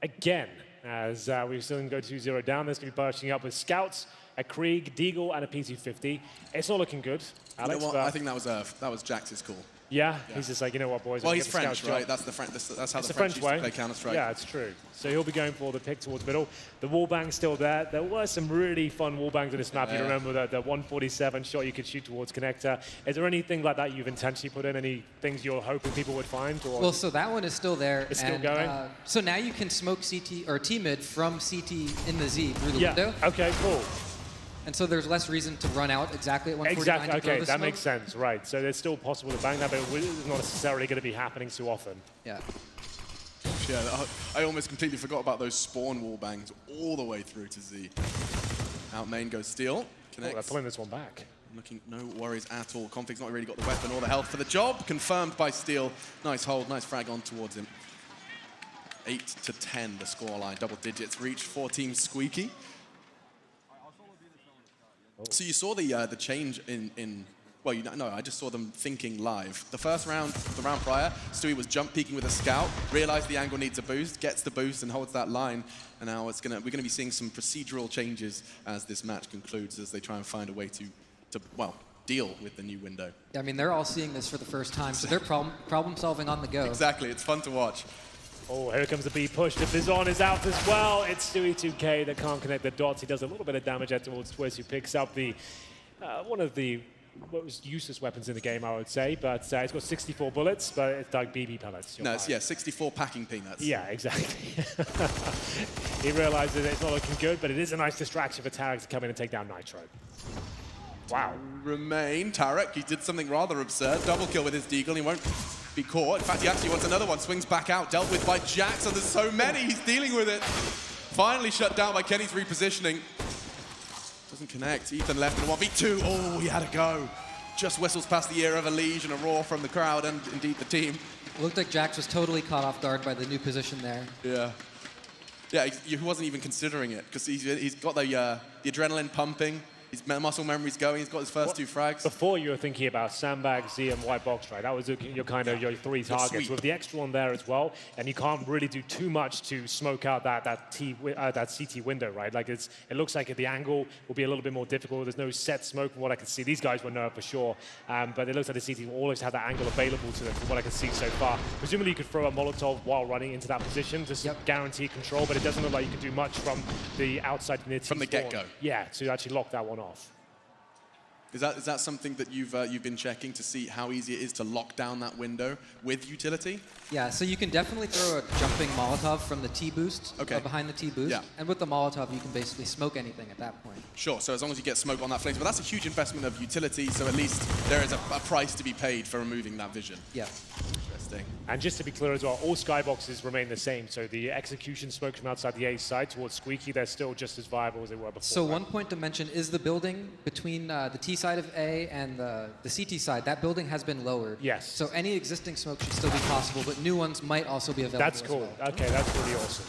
Speaker 2: again, as we've seen them go 2-0 down. There's going to be bursting up with scouts, a Krieg, Deagle, and a PT-50. It's not looking good, Alex.
Speaker 1: You know what? I think that was Jax's call.
Speaker 2: Yeah, he's just like, you know what, boys.
Speaker 1: Well, he's French, right? That's how the French used to play Counter-Strike.
Speaker 2: Yeah, it's true. So he'll be going for the pick towards middle. The wallbang's still there. There were some really fun wallbangs on this map. You remember the 147 shot you could shoot towards connector. Is there anything like that you've intentionally put in? Any things you're hoping people would find? Or?
Speaker 3: Well, so that one is still there.
Speaker 2: It's still going?
Speaker 3: So now you can smoke CT or T-mid from CT in the Z through the window.
Speaker 2: Okay, cool.
Speaker 3: And so there's less reason to run out exactly at 149.
Speaker 2: Exactly. Okay, that makes sense. Right. So it's still possible to bang that, but it's not necessarily going to be happening too often.
Speaker 3: Yeah.
Speaker 1: Yeah, I almost completely forgot about those spawn wall bangs all the way through to Z. Out main goes Steel. Connects.
Speaker 2: Oh, they're pulling this one back.
Speaker 1: Looking no worries at all. Config's not really got the weapon or the health for the job. Confirmed by Steel. Nice hold, nice frag on towards him. 8-10 the scoreline. Double digits reached for Team Squeaky. So you saw the change in well, no, I just saw them thinking live. The first round, the round prior, Stewie was jump peeking with a scout, realized the angle needs a boost, gets the boost and holds that line. And now we're gonna be seeing some procedural changes as this match concludes, as they try and find a way to deal with the new window.
Speaker 3: Yeah, I mean, they're all seeing this for the first time, so they're problem solving on the go.
Speaker 1: Exactly, it's fun to watch.
Speaker 2: Oh, here comes the B push. The Bizon is out as well. It's Stewie 2K that can't connect the dots. He does a little bit of damage out towards Twist, who picks up the one of the most useless weapons in the game, I would say. But it's got 64 bullets, but it's like BB pellets.
Speaker 1: No, it's 64 packing peanuts.
Speaker 2: Yeah, exactly. He realizes it's not looking good, but it is a nice distraction for Tarek to come in and take down Nitro. Wow.
Speaker 1: Remain, Tarek, he did something rather absurd. Double kill with his Deagle, he won't be caught. In fact, he actually wants another one. Swings back out, dealt with by Jax. So there's so many, he's dealing with it. Finally shut down by Kenny's repositioning. Doesn't connect. Ethan left in 1v2. Oh, he had a go. Just whistles past the ear of Elige and a roar from the crowd and indeed the team.
Speaker 3: It looked like Jax was totally caught off guard by the new position there.
Speaker 1: Yeah. Yeah, he wasn't even considering it because he's got the adrenaline pumping. His muscle memory's going. He's got his first 2 frags.
Speaker 2: Before you were thinking about Sandbag, Z, and White Box, right? That was your kind of your 3 targets. With the extra one there as well, and you can't really do too much to smoke out that CT window, right? Like it looks like the angle will be a little bit more difficult. There's no set smoke from what I can see. These guys will know for sure, but it looks like the CT will always have that angle available to them from what I can see so far. Presumably you could throw a Molotov while running into that position to guarantee control, but it doesn't look like you can do much from the outside near T
Speaker 1: from the get-go.
Speaker 2: Yeah, to actually lock that one off.
Speaker 1: Is that something that you've been checking to see how easy it is to lock down that window with utility?
Speaker 3: Yeah, so you can definitely throw a jumping Molotov from the T-boost, behind the T-boost. Yeah. And with the Molotov, you can basically smoke anything at that point.
Speaker 1: Sure, so as long as you get smoke on that flames. But that's a huge investment of utility, so at least there is a price to be paid for removing that vision.
Speaker 3: Yeah.
Speaker 1: Interesting.
Speaker 2: And just to be clear as well, all skyboxes remain the same. So the execution smokes from outside the A side towards Squeaky, they're still just as viable as they were before.
Speaker 3: So one point to mention is the building between the T side of A and the CT side. That building has been lowered.
Speaker 2: Yes.
Speaker 3: So any existing smoke should still be possible, but new ones might also be available.
Speaker 2: That's cool.
Speaker 3: As well.
Speaker 2: Okay, that's really awesome.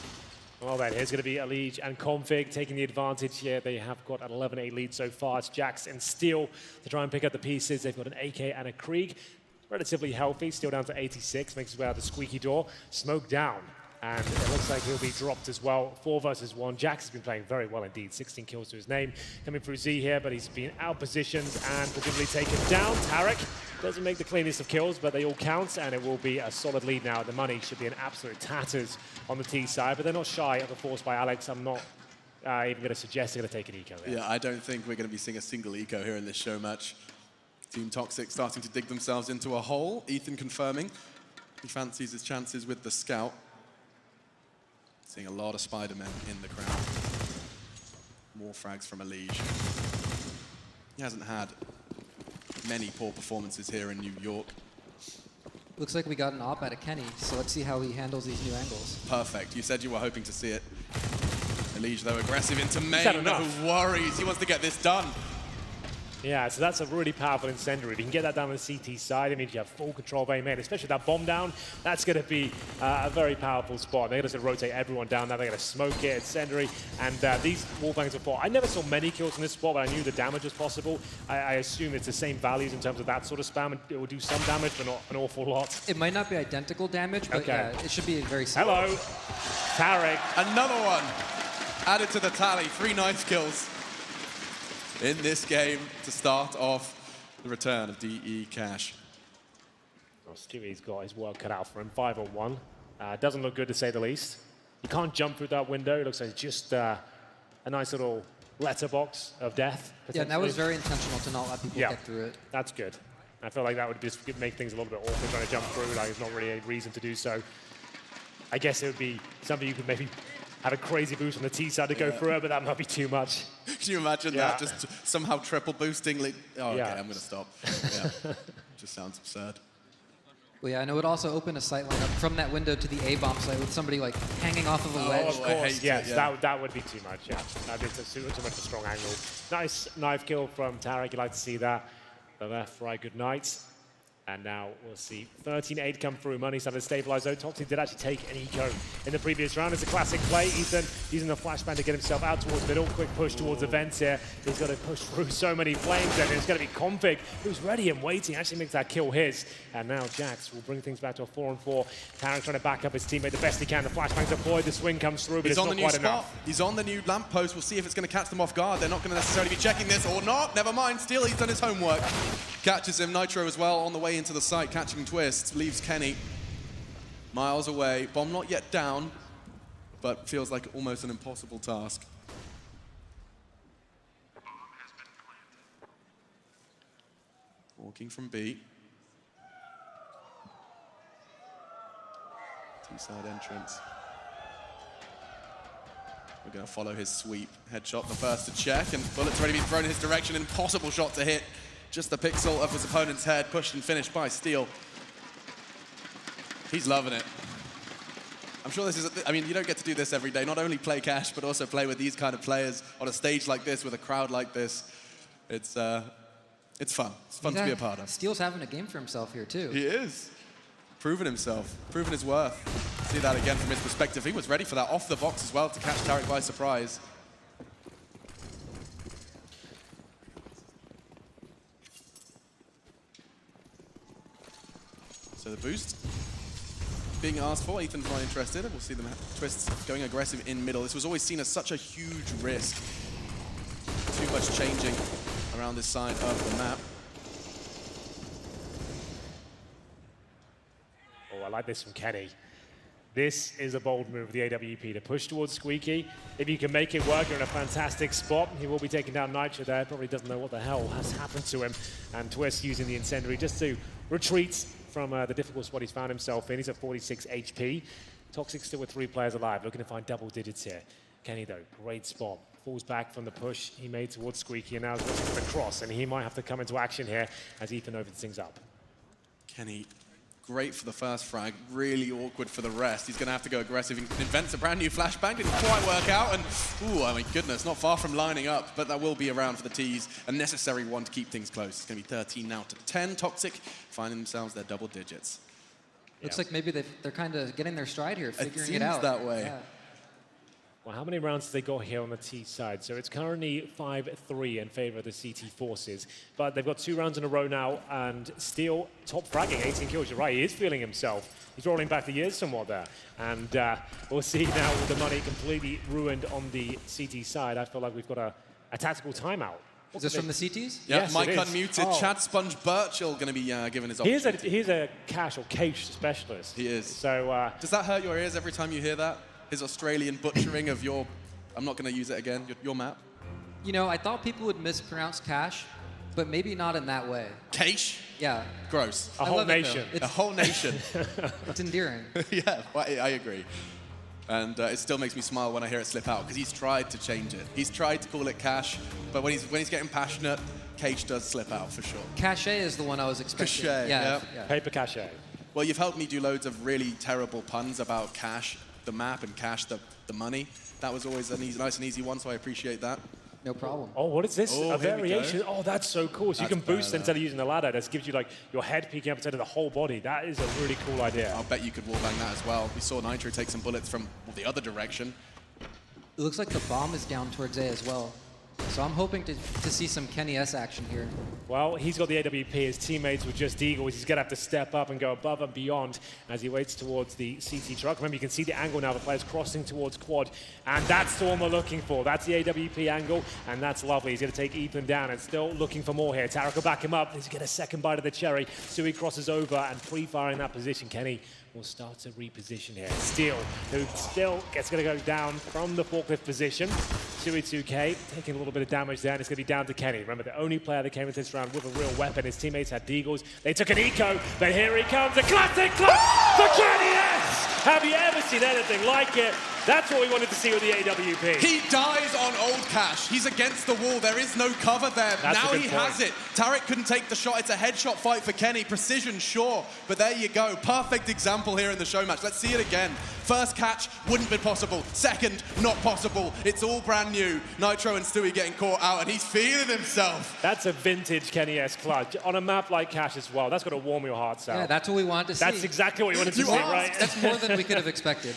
Speaker 2: Well then, here's going to be Elige and Config taking the advantage here. They have got an 11-8 lead so far. It's Jax and Steel to try and pick up the pieces. They've got an AK and a Krieg. Relatively healthy, still down to 86, makes his way out the Squeaky door. Smoke down, and it looks like he'll be dropped as well. 4 versus 1. Jax has been playing very well indeed. 16 kills to his name. Coming through Z here, but he's been out-positioned and presumably taken down. Tarek doesn't make the cleanest of kills, but they all count, and it will be a solid lead now. The money should be in absolute tatters on the T side, but they're not shy of the force by Alex. I'm not even going to suggest they're going to take an eco there.
Speaker 1: Yeah, I don't think we're going to be seeing a single eco here in this show match. Team Toxic starting to dig themselves into a hole. Ethan confirming he fancies his chances with the scout. Seeing a lot of Spider-Men in the crowd. More frags from Elige. He hasn't had many poor performances here in New York.
Speaker 3: Looks like we got an op out of Kenny, so let's see how he handles these new angles.
Speaker 1: Perfect. You said you were hoping to see it. Elige, though, aggressive into main. No worries. He wants to get this done.
Speaker 2: Yeah, so that's a really powerful incendiary. If you can get that down on the CT side, it means you have full control of A main, especially that bomb down. That's going to be a very powerful spot. They're going to rotate everyone down there. They're going to smoke it, incendiary, and these wallbangs are fought. I never saw many kills in this spot, but I knew the damage was possible. I assume it's the same values in terms of that sort of spam, and it will do some damage, but not an awful lot.
Speaker 3: It might not be identical damage, but yeah, it should be very similar.
Speaker 2: Hello, Tarek.
Speaker 1: Another one added to the tally. 3 nice kills in this game to start off the return of DE Cash.
Speaker 2: Well, Stewie's got his work cut out for him. 5-on-1. Doesn't look good to say the least. You can't jump through that window. It looks like just a nice little letterbox of death.
Speaker 3: Yeah, and that was very intentional to not let people get through it.
Speaker 2: That's good. I feel like that would just make things a little bit awkward trying to jump through. Like, there's not really a reason to do so. I guess it would be something you could maybe have a crazy boost on the T side to go through it, but that might be too much.
Speaker 1: Can you imagine that? Just somehow triple boosting. Oh, okay, I'm going to stop. Yeah. Just sounds absurd.
Speaker 3: Well, yeah, and it would also open a sight line up from that window to the A-bomb site with somebody like hanging off of a ledge.
Speaker 2: Of course, yes, that would be too much, yeah. That is too much of a strong angle. Nice knife kill from Tarek, you like to see that. The left, right, good night. And now we'll see 13-8 come through. Money started to stabilize though. Toxic did actually take an eco in the previous round. It's a classic play. Ethan using the flashbang to get himself out towards middle. Quick push towards the vents here. He's got to push through so many flames, and it's going to be Config, who's ready and waiting. Actually makes that kill his. And now Jax will bring things back to a 4-on-4. Tarek trying to back up his teammate the best he can. The flashbang's deployed. The swing comes through, but it's not quite enough.
Speaker 1: He's on the new lamppost. We'll see if it's going to catch them off guard. They're not going to necessarily be checking this or not. Never mind. Still, he's done his homework. Catches him. Nitro as well on the way into the site. Catching Twist, leaves Kenny miles away. Bomb not yet down, but feels like almost an impossible task. Walking from B. T-side entrance. We're going to follow his sweep. Headshot, the first to check, and bullets already been thrown in his direction. Impossible shot to hit. Just the pixel of his opponent's head, pushed and finished by Steel. He's loving it. I'm sure this is, I mean, you don't get to do this every day. Not only play Cash, but also play with these kind of players on a stage like this, with a crowd like this. It's fun. It's fun to be a part of.
Speaker 3: Steel's having a game for himself here, too.
Speaker 1: He is. Proven himself, proven his worth. See that again from his perspective. He was ready for that off the box as well to catch Tarek by surprise. So the boost being asked for. Ethan's not interested. We'll see the Twists going aggressive in middle. This was always seen as such a huge risk. Too much changing around this side of the map.
Speaker 2: Oh, I like this from Kenny. This is a bold move of the AWP to push towards Squeaky. If you can make it work, you're in a fantastic spot. He will be taking down Nitro there. Probably doesn't know what the hell has happened to him. And Twist using the Incendiary just to retreat from the difficult spot he's found himself in. He's at 46 HP. Toxic still with 3 players alive, looking to find double digits here. Kenny, though, great spot. Falls back from the push he made towards Squeaky, and now is looking for the cross, and he might have to come into action here as Ethan opens things up.
Speaker 1: Kenny, great for the first frag, really awkward for the rest. He's going to have to go aggressive. He invents a brand new flashbang, didn't quite work out, and ooh, oh my goodness, not far from lining up, but that will be around for the T's. A necessary one to keep things close. It's going to be 13 now to 10. Toxic finding themselves their double digits.
Speaker 3: Looks like maybe they're kind of getting their stride here, figuring it out.
Speaker 1: It seems that way.
Speaker 3: Yeah.
Speaker 2: Well, how many rounds have they got here on the T side? So it's currently 5-3 in favor of the CT forces. But they've got 2 rounds in a row now, and Steel top fragging, 18 kills. You're right, he is feeling himself. He's rolling back the years somewhat there. And we'll see now with the money completely ruined on the CT side. I feel like we've got a tactical timeout.
Speaker 3: Is this from the CTs?
Speaker 1: Yeah,
Speaker 2: Yes,
Speaker 1: Mike
Speaker 2: it is.
Speaker 1: unmuted.
Speaker 2: Oh.
Speaker 1: Chad Sponge Birchall going to be given his opportunity.
Speaker 2: He's a cache or cache specialist.
Speaker 1: He is.
Speaker 2: So
Speaker 1: Does that hurt your ears every time you hear that? His Australian butchering of your, I'm not going to use it again, your map?
Speaker 3: You know, I thought people would mispronounce cash, but maybe not in that way.
Speaker 1: Cache?
Speaker 3: Yeah.
Speaker 1: Gross.
Speaker 2: a
Speaker 3: I
Speaker 2: whole
Speaker 3: love it, though.
Speaker 2: nation.
Speaker 1: A whole nation.
Speaker 3: It's endearing.
Speaker 1: Yeah, well, I agree. And it still makes me smile when I hear it slip out, because he's tried to change it. He's tried to call it cash, but when he's getting passionate, Cage does slip out for sure.
Speaker 3: Cache is the one I was expecting.
Speaker 1: Cache, yeah.
Speaker 2: Paper cache.
Speaker 1: Well, you've helped me do loads of really terrible puns about cash, the map, and cash, the money. That was always a nice and easy one, so I appreciate that.
Speaker 3: No problem.
Speaker 2: Oh, what is this?
Speaker 1: Oh,
Speaker 2: a
Speaker 1: here we
Speaker 2: variation?
Speaker 1: go.
Speaker 2: Oh, that's so cool. So you
Speaker 1: That's
Speaker 2: can boost
Speaker 1: better.
Speaker 2: instead of using the ladder. That gives you like your head peeking up instead of the whole body. That is a really cool idea.
Speaker 1: I'll bet you could wallbang that as well. We saw Nitro take some bullets from the other direction.
Speaker 3: It looks like the bomb is down towards A as well. So I'm hoping to see some Kenny S action here.
Speaker 2: Well, he's got the AWP. His teammates were just Eagles. He's going to have to step up and go above and beyond as he waits towards the CT truck. Remember, you can see the angle now. The player's crossing towards quad. And that's the one we're looking for. That's the AWP angle, and that's lovely. He's going to take Ethan down and still looking for more here. Tarek will back him up. He's going to get a second bite of the cherry. Sui crosses over and pre-firing that position. Kenny will start to reposition here. Steel, who still gets going to go down from the forklift position. Sui 2K taking a little bit of damage there, and it's going to be down to Kenny. Remember, the only player that came into this round with a real weapon. His teammates had Deagles. They took an eco, but here he comes. A classic clutch for Kenny S! Have you ever seen anything like it? That's what we wanted to see with the AWP.
Speaker 1: He dies on old cash. He's against the wall. There is no cover there.
Speaker 2: That's
Speaker 1: now
Speaker 2: a good
Speaker 1: he
Speaker 2: point.
Speaker 1: has it. Tarek couldn't take the shot. It's a headshot fight for Kenny. Precision, sure. But there you go. Perfect example here in the show match. Let's see it again. First catch, wouldn't be possible. Second, not possible. It's all brand new. Nitro and Stewie getting caught out, and he's feeling himself.
Speaker 2: That's a vintage Kenny S clutch. On a map like Cash as well. That's got to warm your hearts out.
Speaker 3: Yeah, that's what we wanted to see.
Speaker 2: That's exactly what we wanted to
Speaker 1: You
Speaker 2: see,
Speaker 1: asked.
Speaker 2: right?
Speaker 3: That's more than we could have expected.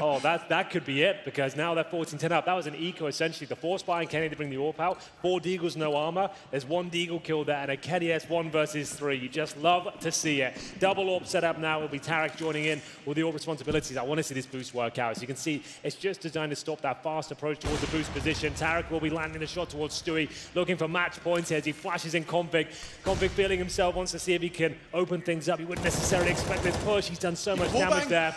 Speaker 2: Oh, that could be it, because now they're 14-10 up. That was an eco, essentially. The force by Kenny to bring the AWP out. 4 Deagles, no armor. There's 1 Deagle kill there, and a Kenny S 1 versus 3. You just love to see it. Double AWP set up now. Will be Tarek joining in with the AWP responsibilities. I want to see this boost work out. As you can see, it's just designed to stop that fast approach towards the boost position. Tarek will be landing a shot towards Stewie, looking for match points here as he flashes in Config. Config feeling himself, wants to see if he can open things up. He wouldn't necessarily expect this push. He's done so much damage there.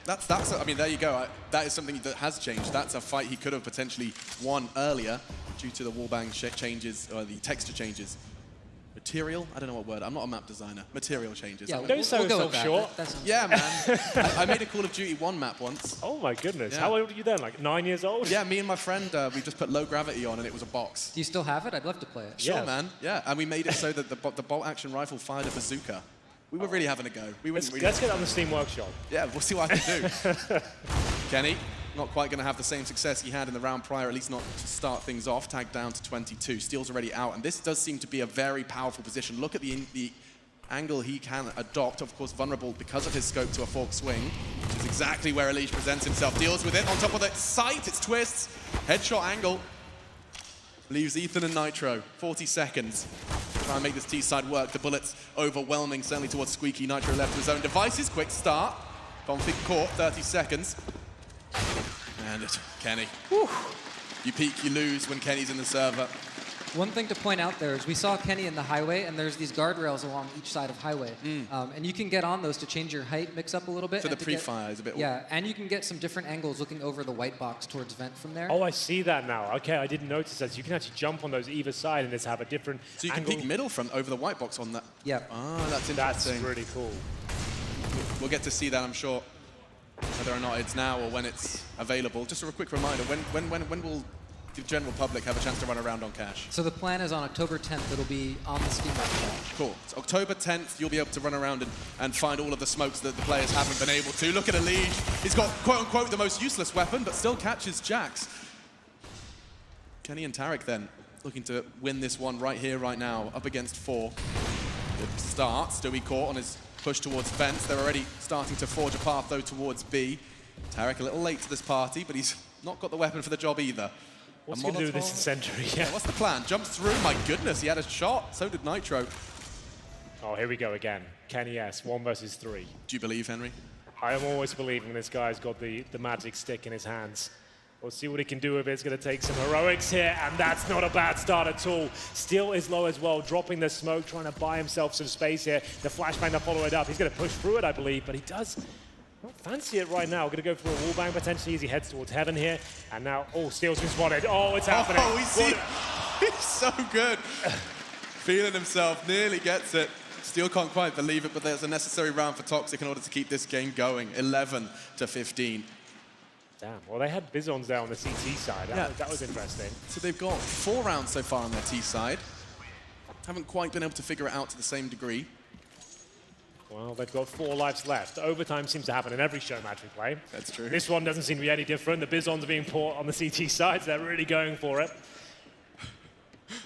Speaker 1: I mean, there you go. That is something that has changed. That's a fight he could have potentially won earlier due to the wallbang changes, or the texture changes. Material? I don't know what word. I'm not a map designer. Material changes.
Speaker 3: Yeah,
Speaker 2: Don't sell
Speaker 3: we'll go
Speaker 2: yourself
Speaker 3: with that.
Speaker 2: short.
Speaker 3: That sounds
Speaker 1: Yeah, man. I made a Call of Duty 1 map once.
Speaker 2: Oh my goodness.
Speaker 1: Yeah.
Speaker 2: How old were you then? Like 9 years old?
Speaker 1: Yeah, me and my friend, we just put low gravity on and it was a box.
Speaker 3: Do you still have it? I'd love to play it.
Speaker 1: Sure,
Speaker 2: Yeah.
Speaker 1: man. Yeah, and we made it so that the bolt action rifle fired a bazooka. We were really having a go. We wouldn't really.
Speaker 2: Let's get on the Steam Workshop.
Speaker 1: Yeah, we'll see what I can do. Kenny, not quite going to have the same success he had in the round prior, at least not to start things off. Tagged down to 22. Steel's already out, and this does seem to be a very powerful position. Look at the angle he can adopt. Of course, vulnerable because of his scope to a fork swing, which is exactly where Elish presents himself. Deals with it on top of the sight. It's Twists. Headshot angle. Leaves Ethan and Nitro. 40 seconds. try and make this T-side work. The bullets overwhelming, certainly towards Squeaky. Nitro left to his own devices. Quick start. Config caught, 30 seconds. And Kenny. Whew. You peak, you lose when Kenny's in the server.
Speaker 3: One thing to point out there is we saw Kenny in the highway, and there's these guardrails along each side of highway. And you can get on those to change your height mix up a little bit.
Speaker 1: So the pre-fire is a bit...
Speaker 3: Yeah, and you can get some different angles looking over the white box towards vent from there.
Speaker 2: Oh, I see that now. Okay, I didn't notice that. So you can actually jump on those either side and just have a different
Speaker 1: So you can
Speaker 2: angle.
Speaker 1: peek middle from over the white box on that.
Speaker 3: Yeah.
Speaker 1: Ah, that's interesting.
Speaker 2: That's really cool.
Speaker 1: We'll get to see that, I'm sure, whether or not it's now or when it's available. Just a quick reminder, when will the general public have a chance to run around on Cash?
Speaker 3: So the plan is on October 10th, it'll be on the Steam website.
Speaker 1: Cool. So October 10th, you'll be able to run around and find all of the smokes that the players haven't been able to. Look at Elige. He's got, quote-unquote, the most useless weapon, but still catches Jax. Kenny and Tarek then looking to win this one right here, right now, up against 4. Good start. Stewie caught on his push towards fence. They're already starting to forge a path, though, towards B. Tarek a little late to this party, but he's not got the weapon for the job either.
Speaker 2: What's he going to do with this incendiary?
Speaker 1: Yeah, what's the plan? Jumps through. My goodness, he had a shot. So did Nitro.
Speaker 2: Oh, here we go again. Kenny S, 1 versus 3.
Speaker 1: Do you believe, Henry?
Speaker 2: I am always believing this guy's got the magic stick in his hands. We'll see what he can do with it. It's going to take some heroics here, and that's not a bad start at all. Still is low as well, dropping the smoke, trying to buy himself some space here. The flashbang to follow it up. He's going to push through it, I believe, but he does not fancy it right now. Going to go for a wallbang potentially as he heads towards heaven here. And now, oh, Steel's been spotted. Oh, it's happening.
Speaker 1: Oh, he's so good. Feeling himself, nearly gets it. Steel can't quite believe it, but there's a necessary round for Toxic in order to keep this game going. 11-15.
Speaker 2: Damn, well, they had Bizons there on the CT side. That was interesting.
Speaker 1: So they've got 4 rounds so far on their T side. Haven't quite been able to figure it out to the same degree.
Speaker 2: Well, they've got 4 lives left. Overtime seems to happen in every show match we play.
Speaker 1: That's true.
Speaker 2: This one doesn't seem to be any different. The Bizons are being put on the CT side, so they're really going for it.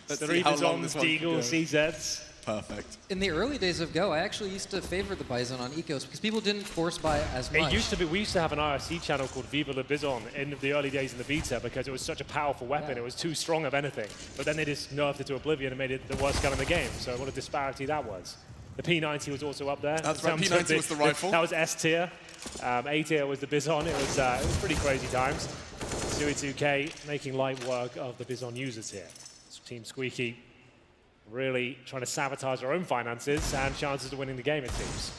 Speaker 1: Let's
Speaker 2: 3
Speaker 1: see how long this
Speaker 2: Bizons,
Speaker 1: one can
Speaker 2: Deagle,
Speaker 1: go.
Speaker 2: CZs.
Speaker 1: Perfect.
Speaker 3: In the early days of Go, I actually used to favor the Bison on Ecos because people didn't force buy as much.
Speaker 2: It used to be, we used to have an IRC channel called Viva La Bizon in the early days in the beta because it was such a powerful weapon.
Speaker 3: Yeah.
Speaker 2: It was too strong of anything. But then they just nerfed it to oblivion and made it the worst gun in the game. So what a disparity that was. The P90 was also up there.
Speaker 1: That's right, P90 was the rifle.
Speaker 2: That was S tier. A tier was the Bizon. It was pretty crazy times. Stewie 2K making light work of the Bizon users here. Team Squeaky really trying to sabotage their own finances and chances of winning the game, it seems.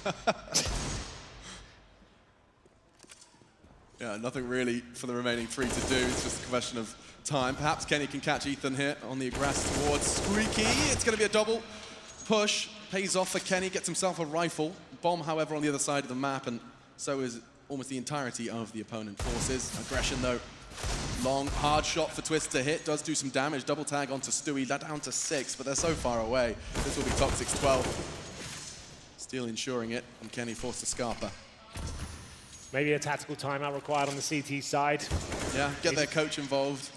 Speaker 1: Yeah, nothing really for the remaining 3 to do. It's just a question of time. Perhaps Kenny can catch Ethan here on the aggress towards Squeaky. It's going to be a double push. Pays off for Kenny, gets himself a rifle. Bomb, however, on the other side of the map, and so is almost the entirety of the opponent forces. Aggression, though. Long, hard shot for Twist to hit. Does do some damage. Double tag onto Stewie. That down to 6, but they're so far away. This will be Toxic's 12. Still ensuring it, and Kenny forced to Scarpa.
Speaker 2: Maybe a tactical timeout required on the CT side.
Speaker 1: Yeah, get their coach involved.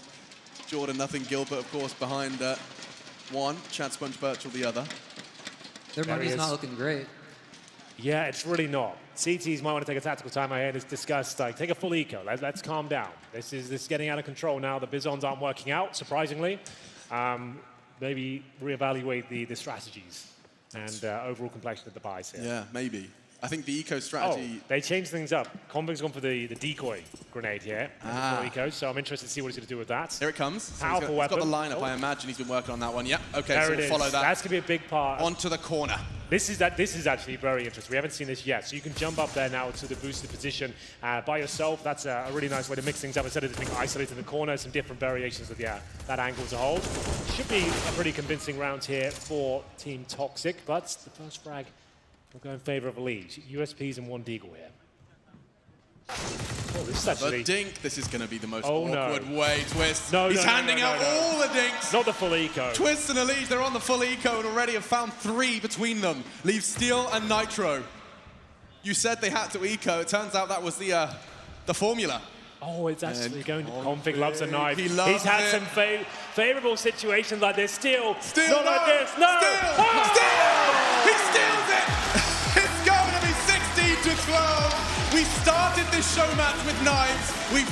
Speaker 1: Jordan, nothing. Gilbert, of course, behind 1. Chad Sponge Birchall, the other.
Speaker 3: Their money's not looking great.
Speaker 2: Yeah, it's really not. CTs might want to take a tactical time ahead and discuss, like, take a full eco. Let's calm down. This is getting out of control now. The Bizons aren't working out, surprisingly. Maybe reevaluate the strategies and overall complexion of the buys here.
Speaker 1: Yeah, maybe. I think the eco strategy...
Speaker 2: Oh, they changed things up. Convic's gone for the decoy grenade here. Eco, so I'm interested to see what he's going to do with that.
Speaker 1: Here it comes. So
Speaker 2: Powerful
Speaker 1: he's got
Speaker 2: weapon.
Speaker 1: the lineup. I imagine he's been working on that one. Yep. Okay,
Speaker 2: There
Speaker 1: so
Speaker 2: it
Speaker 1: we'll
Speaker 2: is.
Speaker 1: follow that.
Speaker 2: That's going to be a big part.
Speaker 1: Onto the corner.
Speaker 2: This is actually very interesting. We haven't seen this yet. So you can jump up there now to the boosted position by yourself. That's a really nice way to mix things up instead of just being isolated in the corner. Some different variations of that angle to hold. Should be a pretty convincing round here for Team Toxic, but the first frag will go in favor of Elige. USPs and 1 Deagle here. Oh, this is actually...
Speaker 1: The dink. This is going to be the most
Speaker 2: Oh,
Speaker 1: awkward
Speaker 2: no.
Speaker 1: way. Twist.
Speaker 2: No,
Speaker 1: He's
Speaker 2: no, no,
Speaker 1: handing
Speaker 2: no, no,
Speaker 1: out
Speaker 2: no.
Speaker 1: all the dinks.
Speaker 2: Not the full eco.
Speaker 1: Twist and Elige, they're on the full eco and already have found 3 between them. Leave Steel and Nitro. You said they had to eco. It turns out that was the formula.
Speaker 2: Oh, it's actually going to Config. Loves a knife.
Speaker 1: He loves
Speaker 2: He's had
Speaker 1: it.
Speaker 2: some favorable situations like this. Steel.
Speaker 1: Steel,
Speaker 2: Not like this. No.
Speaker 1: Steel.
Speaker 2: Ah!
Speaker 1: Steel. He steals it. It's going to be 16-12. We started this show match with knives. We